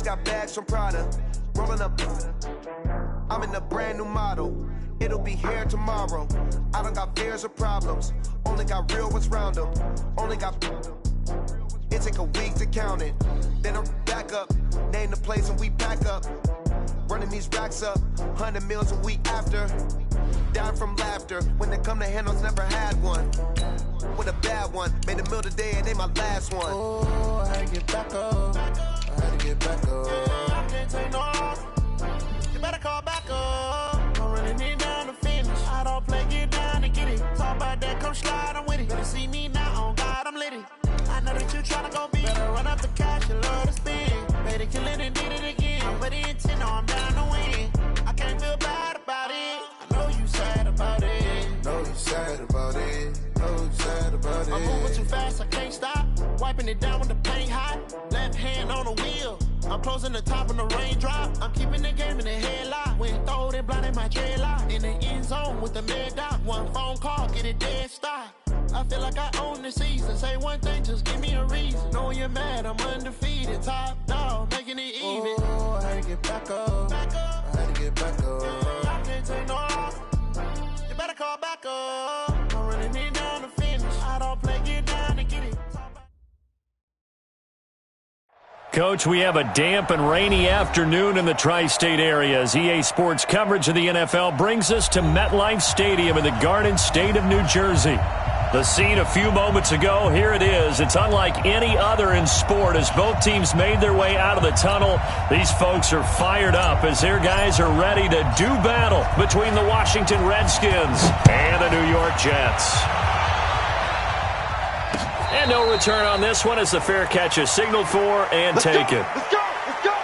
just got bags from Prada. Rolling up. I'm in a brand new model. It'll be here tomorrow. I don't got fears or problems. Only got real ones round them. Only got. It take a week to count it. Then I'm back up. Name the place and we pack up. Running these racks up. 100 meals a week after. Dying from laughter. When they come to handles, never had one. With a bad one. Made a meal today and they my last one. Oh, I had to get back up. I had to get back up. I can't take no. You better call back up. I'm running it down to finish. I don't play, get down and get it. Talk about that, come slide, I'm with it. Better see me now, on God, I'm lit it. I know that you tryna go big. Better run up the cash, you love to spend. Made it, kill it, and did it again. I'm with the intent, no, I'm down to win. I can't feel bad about it. I know you sad about it. Know you sad about it. Know you sad about it. I'm moving too fast, I can't stop. Wiping it down with the paint hot. Left hand on the wheel. I'm closing the top when the raindrop. I'm keeping the game in the headlock. When throwed and blinded my dreadlock. In the end zone with the mad dot. One phone call, get it dead stop. I feel like I own the season. Say one thing, just give me a reason. Knowing you're mad, I'm undefeated. Top dog, making it even. Oh, I had to get back up. Back up. I had to get back up. I can't take no off. You better call back up. I'm running it down to finish. I don't play, get down and get it. Coach, we have a damp and rainy afternoon in the tri-state area as EA Sports coverage of the NFL brings us to MetLife Stadium in the Garden State of New Jersey. The scene a few moments ago, here it is. It's unlike any other in sport as both teams made their way out of the tunnel. These folks are fired up as their guys are ready to do battle between the Washington Redskins and the New York Jets. And no return on this one as the fair catch is signaled for and taken. Let's go! Let's go!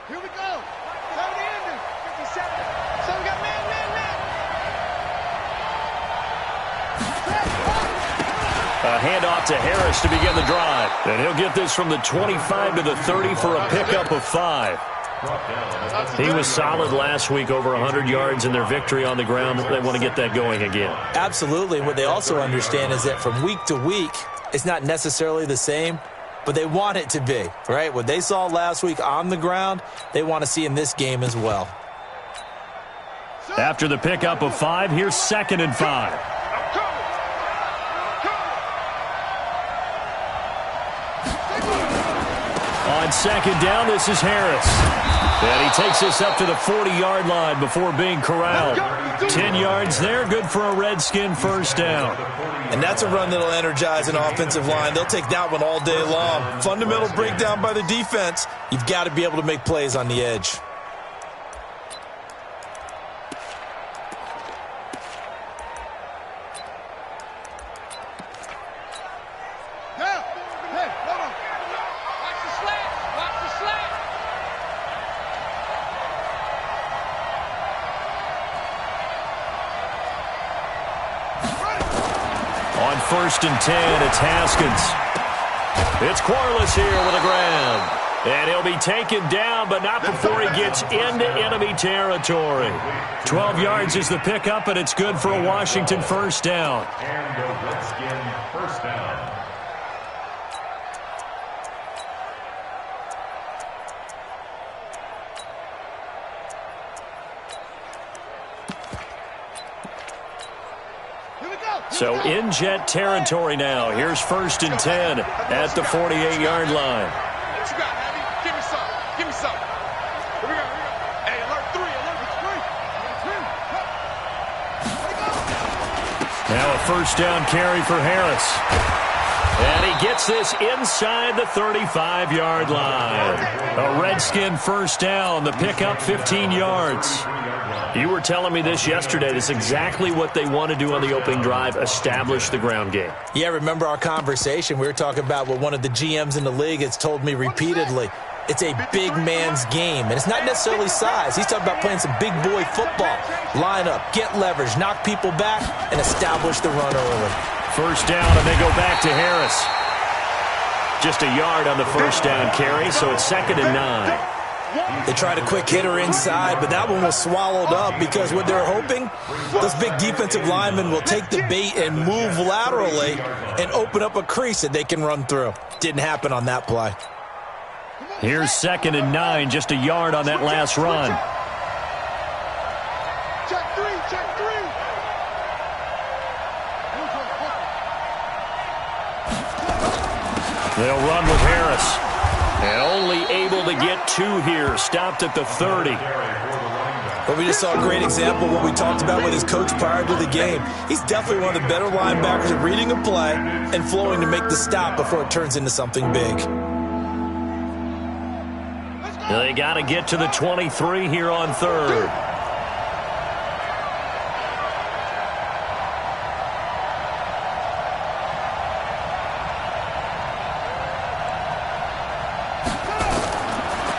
Here we go! 70 ending! 57! So we got man! A handoff to Harris to begin the drive. And he'll get this from the 25 to the 30 for a pickup of 5. He was solid last week, over 100 yards in their victory on the ground. They want to get that going again. Absolutely. What they also understand is that from week to week, it's not necessarily the same, but they want it to be, right? What they saw last week on the ground, they want to see in this game as well. After the pickup of 5, here's 2nd and 5. On 2nd down, this is Harris. And he takes this up to the 40-yard line before being corralled. 10 yards there, good for a Redskin first down. And that's a run that'll energize an offensive line. They'll take that one all day long. Fundamental breakdown by the defense. You've got to be able to make plays on the edge. On 1st and 10, it's Haskins. It's Quarles here with a grab. And he'll be taken down, but not before he gets into enemy territory. 12 yards is the pickup, and it's good for a Washington first down. And a Redskin first down. So in jet territory now. Here's 1st and 10 at the 48-yard line. What you got, Abby? Give me some. Give me some. Here we go. Hey, alert 3. Now a first down carry for Harris. And he gets this inside the 35-yard line. A Redskin first down. The pickup 15 yards. You were telling me this yesterday. This is exactly what they want to do on the opening drive, establish the ground game. Yeah, remember our conversation? We were talking about what one of the GMs in the league has told me repeatedly. It's a big man's game, and it's not necessarily size. He's talking about playing some big boy football. Line up, get leverage, knock people back, and establish the run early. First down, and they go back to Harris. Just a yard on the first down carry, so it's 2nd and 9. They tried a quick hitter inside, but that one was swallowed up because what they're hoping, those big defensive linemen will take the bait and move laterally and open up a crease that they can run through. Didn't happen on that play. Here's 2nd and 9, just a yard on that last run. Check three. They'll run with Harris. And only able to get 2 here. Stopped at the 30. But we just saw a great example of what we talked about with his coach prior to the game. He's definitely one of the better linebackers at reading a play and flowing to make the stop before it turns into something big. They got to get to the 23 here on 3rd.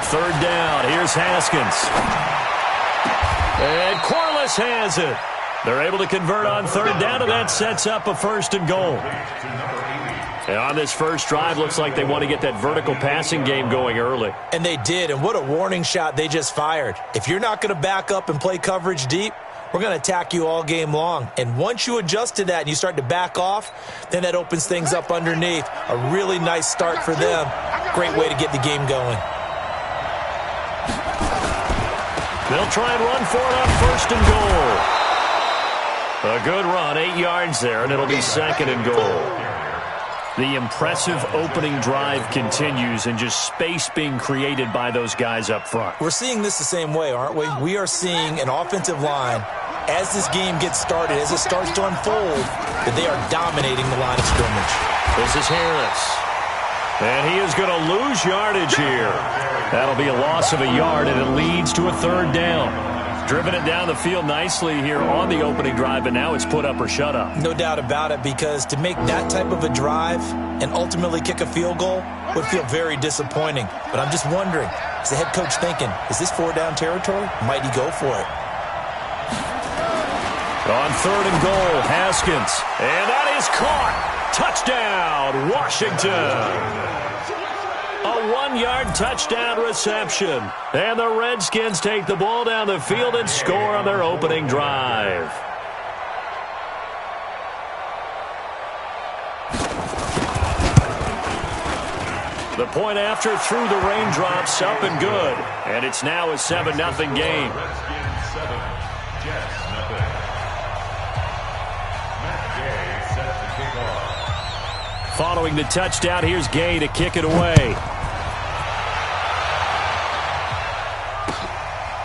Third down. Here's Haskins. And Corliss has it. They're able to convert on 3rd down, and that sets up a 1st and goal. And on this first drive, looks like they want to get that vertical passing game going early. And they did, and what a warning shot they just fired. If you're not going to back up and play coverage deep, we're going to attack you all game long. And once you adjust to that and you start to back off, then that opens things up underneath. A really nice start for them. Great way to get the game going. They'll try and run for it on 1st and goal. A good run, 8 yards there, and it'll be 2nd and goal. The impressive opening drive continues, and just space being created by those guys up front. We're seeing this the same way, aren't we? We are seeing an offensive line, as this game gets started, as it starts to unfold, that they are dominating the line of scrimmage. This is Harris. And he is going to lose yardage here. That'll be a loss of a yard, and it leads to a 3rd down. Driven it down the field nicely here on the opening drive, and now it's put up or shut up. No doubt about it, because to make that type of a drive and ultimately kick a field goal would feel very disappointing. But I'm just wondering, is the head coach thinking, is this 4-down territory? Might he go for it? On 3rd and goal, Haskins. And that is caught. Touchdown, Washington. A 1-yard touchdown reception. And the Redskins take the ball down the field and score on their opening drive. The point after through the raindrops, up and good. And it's now a 7-0 game. Redskins 7, Jets nothing. Me&Kae set to kick off. Following the touchdown, here's Gay to kick it away.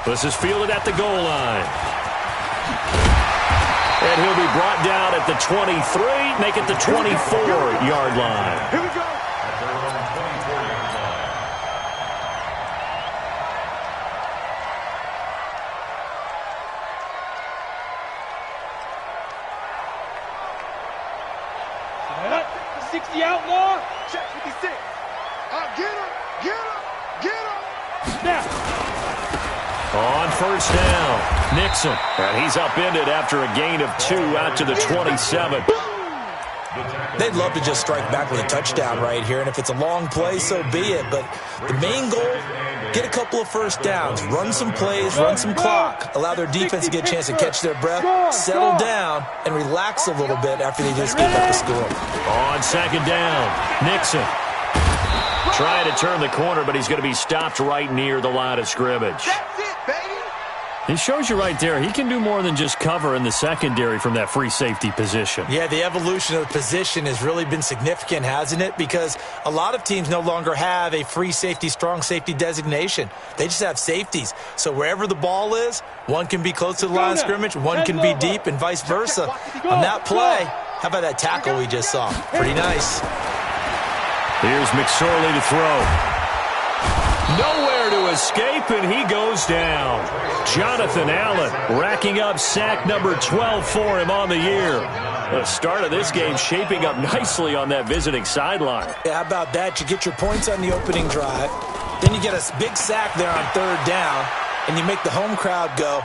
This is fielded at the goal line. And he'll be brought down at the 23, make it the 24-yard line. Here we go. At their own 24-yard line. That 60 outlaw. Check 56. Get him. Get him. Get him. Now. On 1st down, Nixon. And he's upended after a gain of 2 out to the 27. They'd love to just strike back with a touchdown right here, and if it's a long play, so be it. But the main goal, get a couple of 1st downs, run some plays, run some clock, allow their defense to get a chance to catch their breath, settle down, and relax a little bit after they just gave up the score. On 2nd down, Nixon. Trying to turn the corner, but he's going to be stopped right near the line of scrimmage. That's it, baby. He shows you right there, he can do more than just cover in the secondary from that free safety position. Yeah, the evolution of the position has really been significant, hasn't it? Because a lot of teams no longer have a free safety, strong safety designation. They just have safeties. So wherever the ball is, one can be close to the line of scrimmage, one can be deep, and vice versa. On that play, how about that tackle we just saw? Pretty nice. Here's McSorley to throw. Nowhere to escape, and he goes down. Jonathan Allen racking up sack number 12 for him on the year. The start of this game shaping up nicely on that visiting sideline. Yeah, how about that? You get your points on the opening drive. Then you get a big sack there on 3rd down, and you make the home crowd go.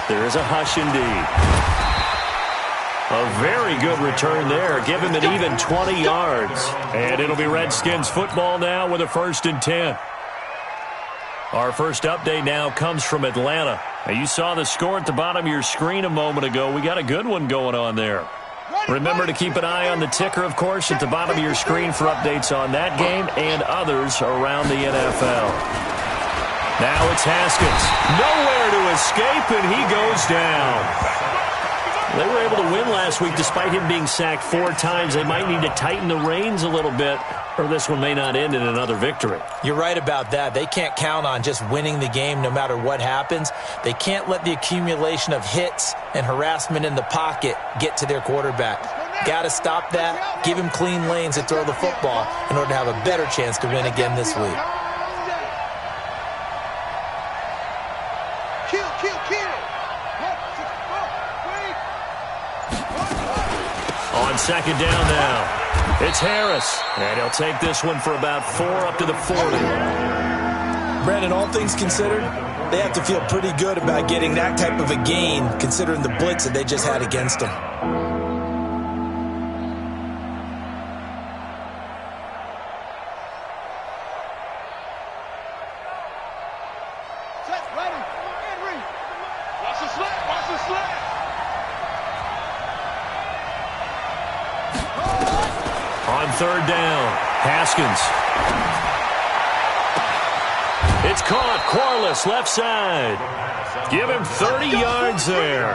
There is a hush indeed. A very good return there. Give him an even 20 yards. And it'll be Redskins football now with a 1st and 10. Our first update now comes from Atlanta. Now, you saw the score at the bottom of your screen a moment ago. We got a good one going on there. Remember to keep an eye on the ticker, of course, at the bottom of your screen for updates on that game and others around the NFL. Now it's Haskins. Nowhere to escape, and he goes down. They were able to win last week despite him being sacked 4 times. They might need to tighten the reins a little bit, or this one may not end in another victory. You're right about that. They can't count on just winning the game no matter what happens. They can't let the accumulation of hits and harassment in the pocket get to their quarterback. Got to stop that, give him clean lanes to throw the football in order to have a better chance to win again this week. On second down now, it's Harris, and he'll take this one for about 4 up to the 40. Brandon, all things considered, they have to feel pretty good about getting that type of a gain considering the blitz that they just had against them. On third down, Haskins. It's caught. Corliss, left side. Give him 30 yards there.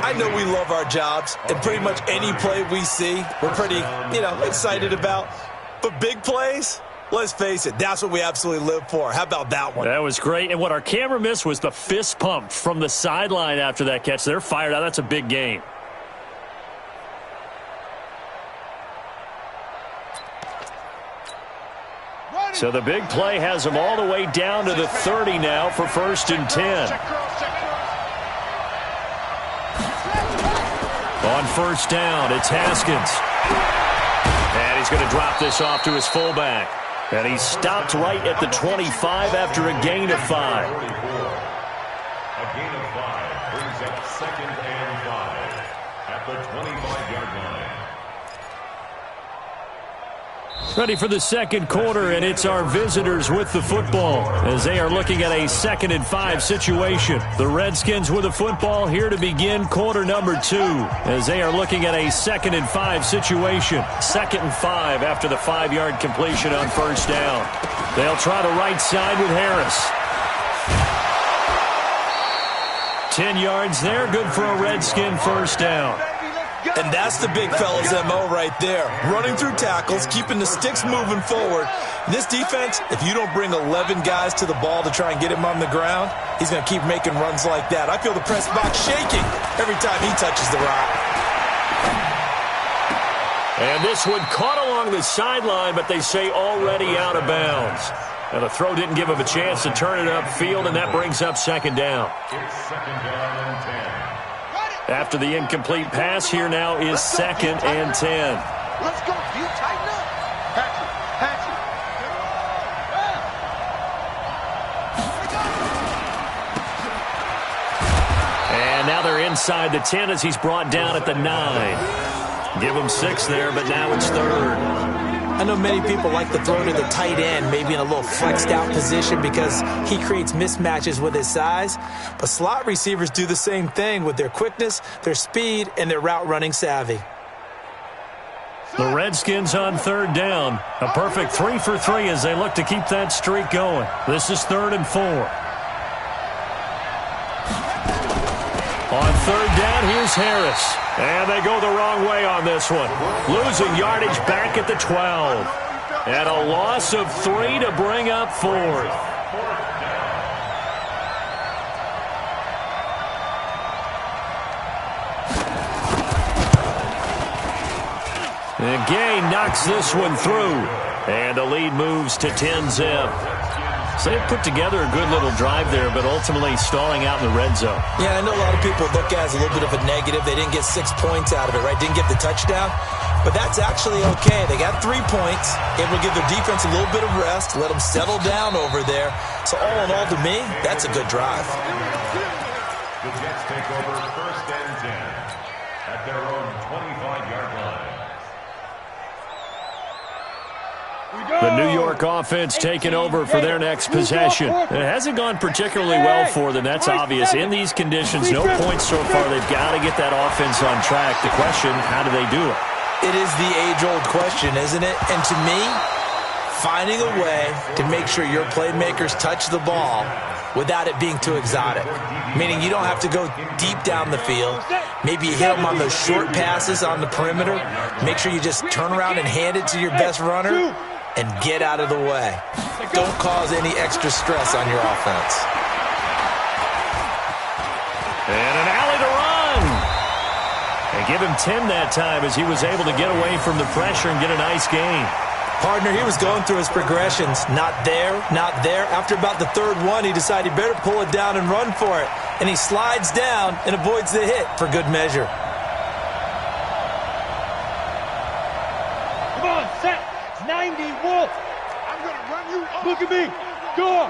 I know we love our jobs, and pretty much any play we see, we're pretty, excited about. But big plays, let's face it, that's what we absolutely live for. How about that one? That was great. And what our camera missed was the fist pump from the sideline after that catch. They're fired out. That's a big game. So the big play has them all the way down to the 30 now for 1st and 10. On first down, it's Haskins. And he's going to drop this off to his fullback. And he stopped right at the 25 after a gain of 5. A gain of 5 brings up 2nd and 5 at the 25-yard line. Ready for the second quarter, and it's our visitors with the football as they are looking at a 2nd and 5 situation. The Redskins with the football here to begin quarter number 2 as they are looking at a 2nd and 5 situation. 2nd and 5 after the 5-yard completion on first down. They'll try the right side with Harris. 10 yards there, good for a Redskin first down. And that's the big fella's MO right there. Running through tackles, keeping the sticks moving forward. This defense, if you don't bring 11 guys to the ball to try and get him on the ground, he's going to keep making runs like that. I feel the press box shaking every time he touches the rock. And this one caught along the sideline, but they say already out of bounds. And the throw didn't give him a chance to turn it upfield, and that brings up 2nd down. It's 2nd down and 10. After the incomplete pass, here now is 2nd and 10. Let's go. You tighten up. Patch it. And now they're inside the 10 as he's brought down at the 9. Give him 6 there, but now it's 3rd. I know many people like to throw to the tight end, maybe in a little flexed out position because he creates mismatches with his size. But slot receivers do the same thing with their quickness, their speed, and their route running savvy. The Redskins on 3rd down. A perfect 3 for 3 as they look to keep that streak going. This is 3rd and 4. On 3rd down, here's Harris. And they go the wrong way on this one. Losing yardage back at the 12. And a loss of 3 to bring up 4th. And Gay knocks this one through. And the lead moves to 10-zip. So they put together a good little drive there, but ultimately stalling out in the red zone. Yeah, I know a lot of people look at it as a little bit of a negative. They didn't get 6 points out of it, right? Didn't get the touchdown. But that's actually okay. They got 3 points. Able to give their defense a little bit of rest, let them settle down over there. So all in all, to me, that's a good drive. The Jets take over 1st and 10 at their own 25-yard line. The New York offense taking over for their next possession. It hasn't gone particularly well for them. That's obvious. In these conditions, no points so far. They've got to get that offense on track. The question, how do they do it? It is the age-old question, isn't it? And to me, finding a way to make sure your playmakers touch the ball without it being too exotic. Meaning you don't have to go deep down the field. Maybe you hit them on those short passes on the perimeter. Make sure you just turn around and hand it to your best runner and get out of the way. Don't cause any extra stress on your offense. And an alley to run. And give him 10 that time as he was able to get away from the pressure and get a nice gain. Partner, he was going through his progressions. Not there, not there. After about the third one, he decided he better pull it down and run for it. And he slides down and avoids the hit for good measure. Come on, set. 90, Wolf. I'm going to run you up. Look at me. Go.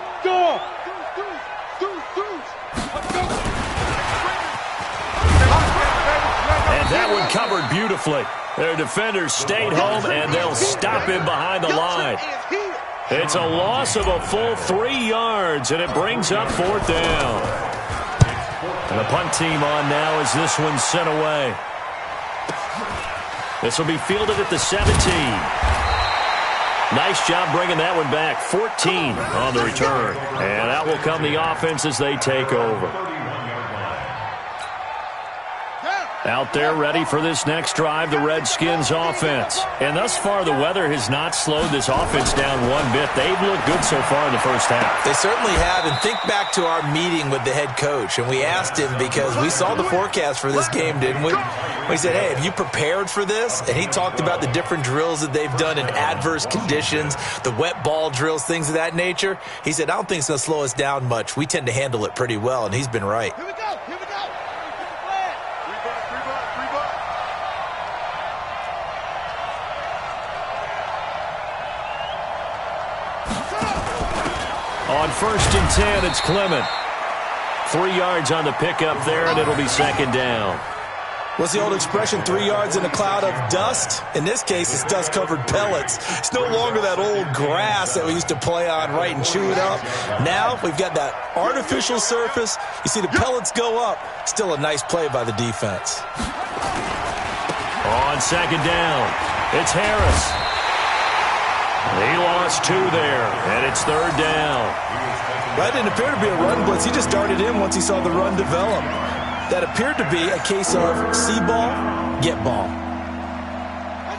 And that one covered beautifully. Their defenders stayed home, and they'll stop him behind the line. It's a loss of a full 3 yards, and it brings up 4th down. And the punt team on now as this one's sent away. This will be fielded at the 17. Nice job bringing that one back. 14 on the return. And out will come the offense as they take over. Out there ready for this next drive, the Redskins offense. And thus far, the weather has not slowed this offense down one bit. They've looked good so far in the first half. They certainly have. And think back to our meeting with the head coach. And we asked him because we saw the forecast for this game, didn't we? We said, hey, have you prepared for this? And he talked about the different drills that they've done in adverse conditions, the wet ball drills, things of that nature. He said, I don't think it's going to slow us down much. We tend to handle it pretty well, and he's been right. Here we go. On 1st and 10, it's Clement. 3 yards on the pickup there, and it'll be 2nd down. What's the old expression, 3 yards in a cloud of dust? In this case, it's dust-covered pellets. It's no longer that old grass that we used to play on, right, and chew it up. Now we've got that artificial surface. You see the pellets go up. Still a nice play by the defense. On 2nd down, it's Harris. He lost 2 there, and it's 3rd down. That didn't appear to be a run blitz. He just darted in once he saw the run develop. That appeared to be a case of see ball, get ball.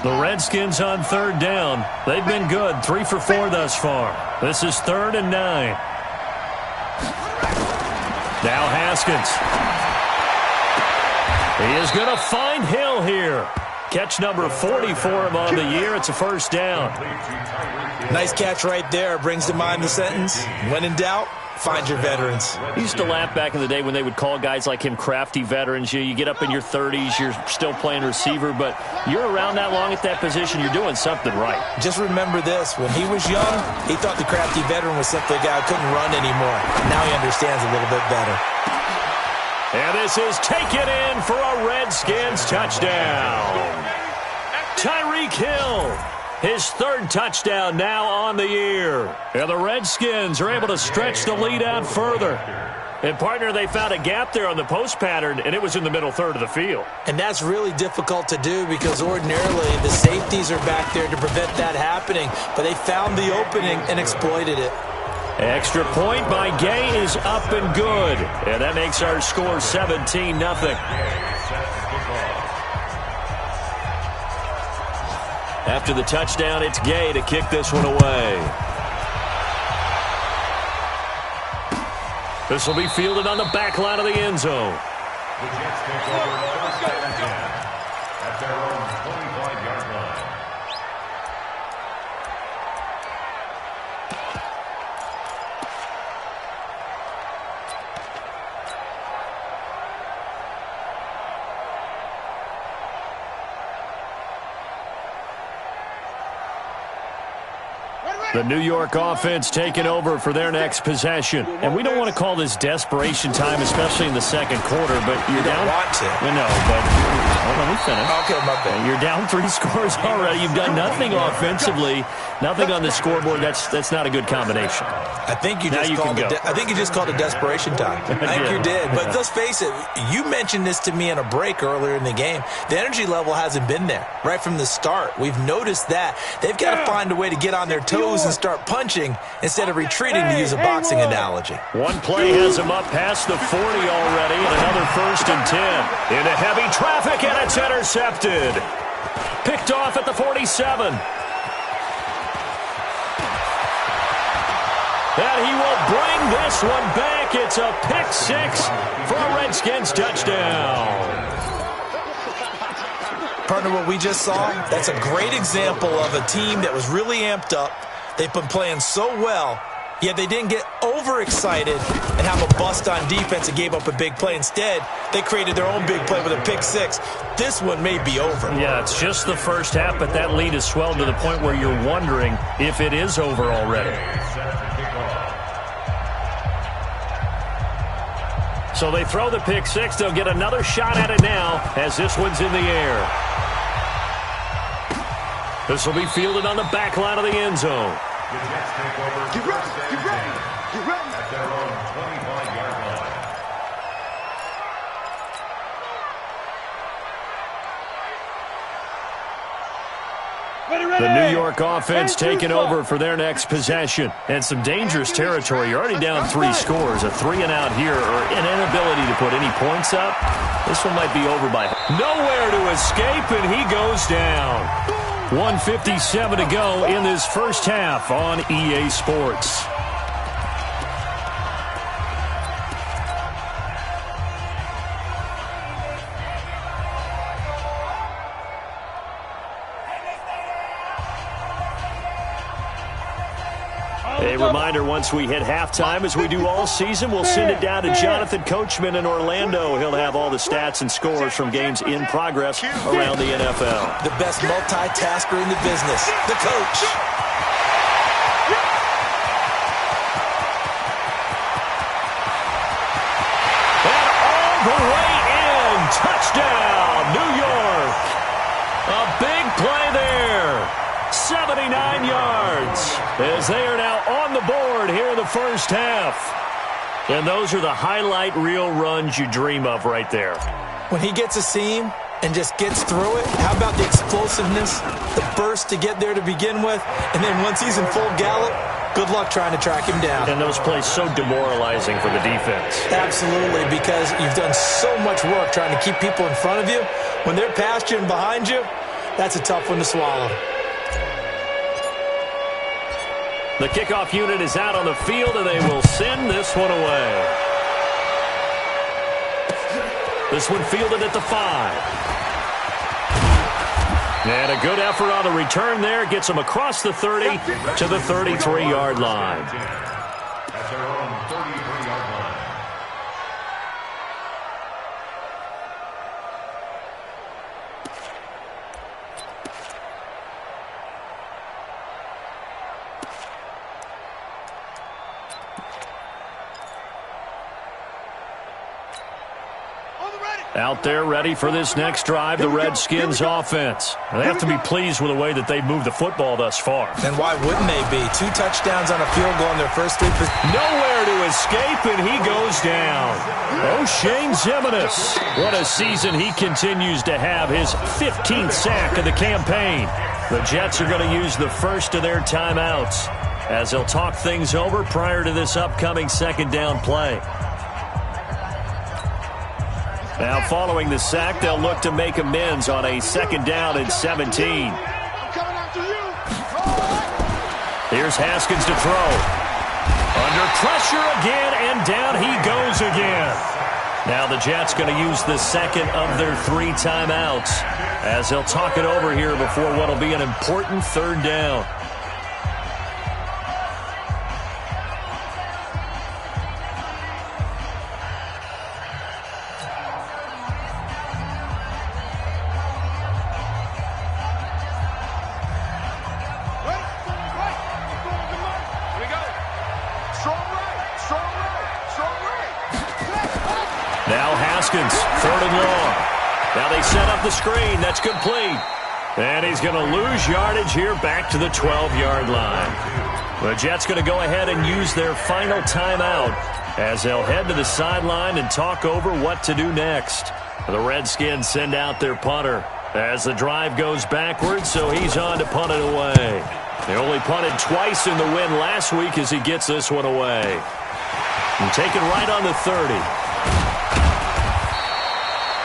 The Redskins on 3rd down. They've been good, 3 for 4 thus far. This is 3rd and 9. Now Haskins. He is going to find Hill here. Catch number 40 for him on the year. It's a 1st down. Nice catch right there. Brings to mind the sentence, when in doubt, find your veterans. I used to laugh back in the day when they would call guys like him crafty veterans. You get up in your 30s, you're still playing receiver, but you're around that long at that position, you're doing something right. Just remember this. When he was young, he thought the crafty veteran was simply a guy who couldn't run anymore. Now he understands a little bit better. And this is taken in for a Redskins touchdown. Tyreek Hill, his 3rd touchdown now on the year. And the Redskins are able to stretch the lead out further. And, partner, they found a gap there on the post pattern, and it was in the middle 3rd of the field. And that's really difficult to do because ordinarily the safeties are back there to prevent that happening. But they found the opening and exploited it. Extra point by Gay is up and good. And that makes our score 17-0. After the touchdown, it's Gay to kick this one away. This will be fielded on the back line of the end zone. The Jets take over 1st and 10 at their own 25-yard line. Ready? The New York offense taking over for their next possession. And we don't want to call this desperation time, especially in the second quarter, but you're down. Want to. No, but let me finish. Okay, my bad. You're down 3 scores already. You've done nothing offensively, nothing on the scoreboard. That's not a good combination. I think you just called it desperation time. I think you did. But let's face it, you mentioned this to me in a break earlier in the game. The energy level hasn't been there right from the start. We've noticed that. They've got to find a way to get on their toes and start punching instead of retreating, to use a boxing analogy. One play has them up past the 40 already, and another 1st and 10. Into heavy traffic, and it's intercepted. Picked off at the 47. And he will bring this one back. It's a pick 6 for a Redskins touchdown. Partner, what we just saw, that's a great example of a team that was really amped up. They've been playing so well, yet they didn't get overexcited and have a bust on defense and gave up a big play. Instead, they created their own big play with a pick 6. This one may be over. Yeah, it's just the first half, but that lead has swelled to the point where you're wondering if it is over already. So they throw the pick 6. They'll get another shot at it now as this one's in the air. This will be fielded on the back line of the end zone. Get ready, get ready, get ready. At their own 25-yard line. The New York offense taking over for their next possession. And some dangerous territory. You're already down 3 scores. A 3-and-out here, or an inability to put any points up. This one might be over by nowhere to escape, and he goes down. 1:57 to go in this first half on EA Sports. A reminder, once we hit halftime, as we do all season, we'll send it down to Jonathan Coachman in Orlando. He'll have all the stats and scores from games in progress around the NFL. The best multitasker in the business, the coach. And all the way in. Touchdown, New York. A big play there. 79 yards as they are now on the board here in the first half. And those are the highlight reel runs you dream of right there. When he gets a seam and just gets through it, how about the explosiveness, the burst to get there to begin with, and then once he's in full gallop, good luck trying to track him down. And those plays so demoralizing for the defense. Absolutely, because you've done so much work trying to keep people in front of you. When they're past you and behind you, that's a tough one to swallow. The kickoff unit is out on the field, and they will send this one away. This one fielded at the 5. And a good effort on the return there. Gets them across the 30 to the 33-yard line. At their own 33-yard line. Out there ready for this next drive, the Redskins offense. They have to be pleased with the way that they've moved the football thus far. And why wouldn't they be? 2 touchdowns on a field goal in their first 3 possessions. Nowhere to escape, and he goes down. O'Shane Ximines. What a season he continues to have. His 15th sack of the campaign. The Jets are going to use the first of their timeouts as they'll talk things over prior to this upcoming second down play. Now, following the sack, they'll look to make amends on a second down and 17. Here's Haskins to throw. Under pressure again, and down he goes again. Now the Jets going to use the second of their 3 timeouts as they'll talk it over here before what will be an important third down. Now Haskins, 3rd and long. Now they set up the screen. That's complete. And he's going to lose yardage here back to the 12-yard line. The Jets going to go ahead and use their final timeout as they'll head to the sideline and talk over what to do next. The Redskins send out their punter as the drive goes backwards, so he's on to punt it away. They only punted twice in the win last week as he gets this one away. And taken right on the 30.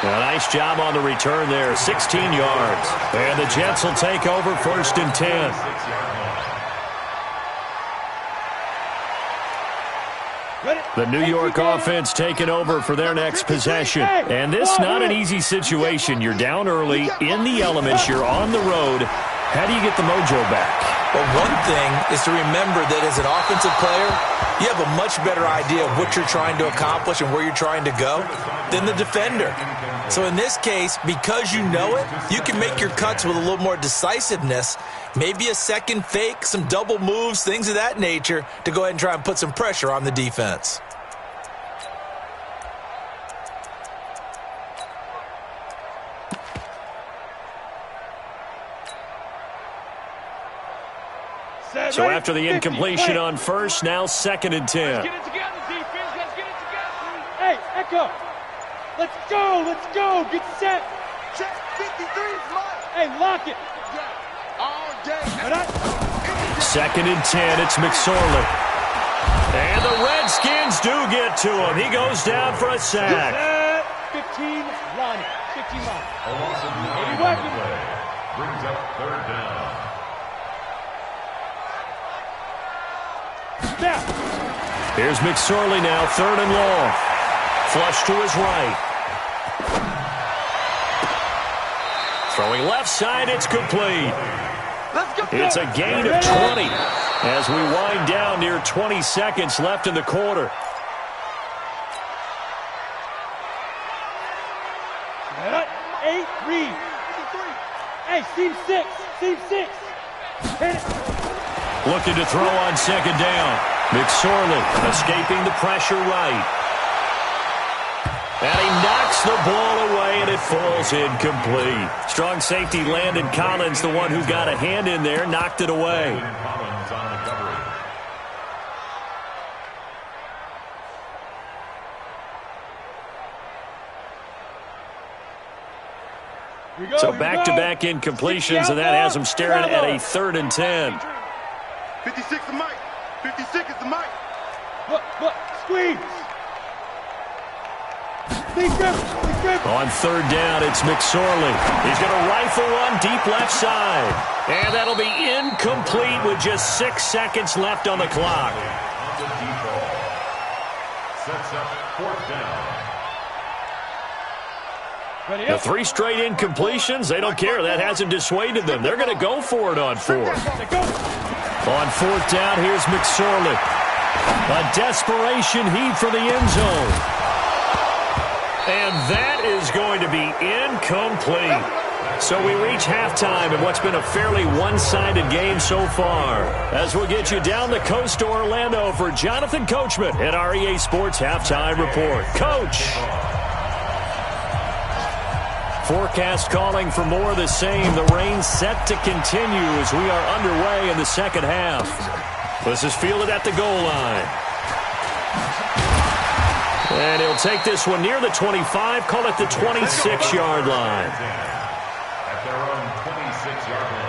A nice job on the return there, 16 yards. And the Jets will take over 1st and 10. The New York offense taking over for their next possession. And this not an easy situation. You're down early, in the elements, you're on the road. How do you get the mojo back? Well, one thing is to remember that as an offensive player, you have a much better idea of what you're trying to accomplish and where you're trying to go than the defender. So in this case, because you know it, you can make your cuts with a little more decisiveness, maybe a second fake, some double moves, things of that nature, to go ahead and try and put some pressure on the defense. So after the incompletion on first, now 2nd and 10. Let's get it together, defense. Let's get it together. Hey, Echo. Let's go. Let's go. Get set. Check 53's mine. Hey, lock it. All day. 2nd and 10. It's McSorley. And the Redskins do get to him. He goes down for a sack. 15 line. 15 line. A loss of 9 on the play. Brings up 3rd down. Snap. Here's McSorley now, 3rd and long. Flush to his right. Throwing left side, it's complete. It's a gain of 20 as we wind down near 20 seconds left in the quarter. Eight, read. Hey, seam 6. Seam 6. Hit it. Looking to throw on 2nd down. McSorley escaping the pressure right. And he knocks the ball away, and it falls incomplete. Strong safety Landon Collins, the one who got a hand in there, knocked it away. Collins on recovery. So back-to-back incompletions, and that has him staring at a 3rd and 10. 56 is Mike. 56 is the Mike. Look, squeeze. On 3rd down, it's McSorley. He's going to rifle one deep left side. And that'll be incomplete with just 6 seconds left on the clock. Sets up 4th down. The 3 straight incompletions, they don't care. That hasn't dissuaded them. They're going to go for it on 4th. On 4th down, here's McSorley. A desperation heave for the end zone. And that is going to be incomplete. So we reach halftime in what's been a fairly one-sided game so far. As we'll get you down the coast to Orlando for Jonathan Coachman at our EA Sports Halftime Report. Coach! Forecast calling for more of the same. The rain set to continue as we are underway in the second half. This is fielded at the goal line. And he'll take this one near the 25, call it the 26-yard line. At their own 26-yard line.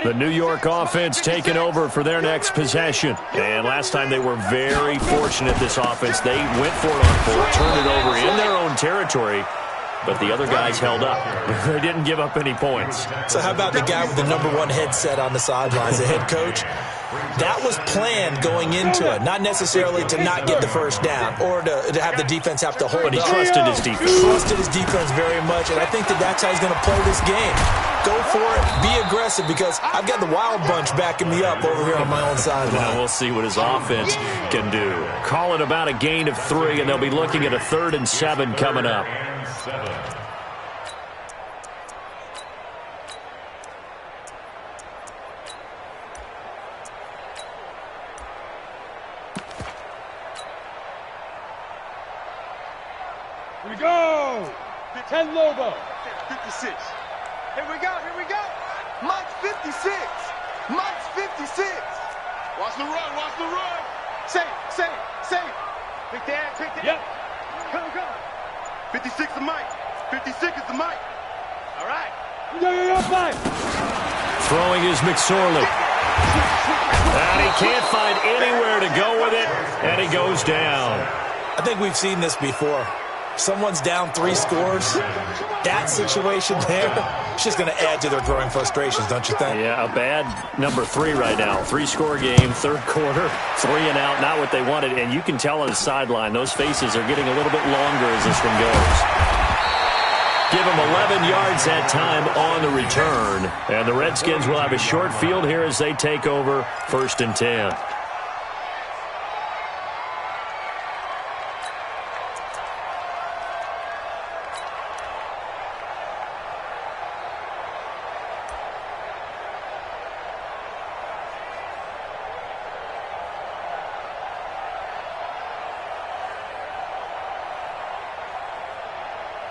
The New York offense taking over for their next possession. And last time they were very fortunate, this offense. They went for it on 4th, turned it over in their own territory. but the other guys held up. They didn't give up any points. So how about the guy with the #1 headset on the sidelines, the head coach? That was planned going into it, not necessarily to not get the first down or to have the defense have to hold But he up. trusted his defense. He trusted his defense very much, and I think that's how he's going to play this game. Go for it, be aggressive, because I've got the wild bunch backing me up over here on my own sideline. Now we'll see what his offense can do. Call it about a gain of 3, and they'll be looking at a 3rd and 7 coming up. Here we go. 10 logo. 56. Here we go. Mike's 56. Mike's 56. Watch the run. Watch the run. Say. Pick that. Yep. Come. 56 is Mike. 56 is the Mike. All right. Yo, 5. Throwing is McSorley. And he can't find anywhere to go with it, and he goes down. I think we've seen this before. Someone's down 3 scores. That situation there, it's just going to add to their growing frustrations, don't you think? Yeah, a bad number 3 right now. 3-score game, 3rd quarter, 3 and out, not what they wanted. And you can tell on the sideline, those faces are getting a little bit longer as this one goes. Give them 11 yards that time on the return. And the Redskins will have a short field here as they take over 1st and 10.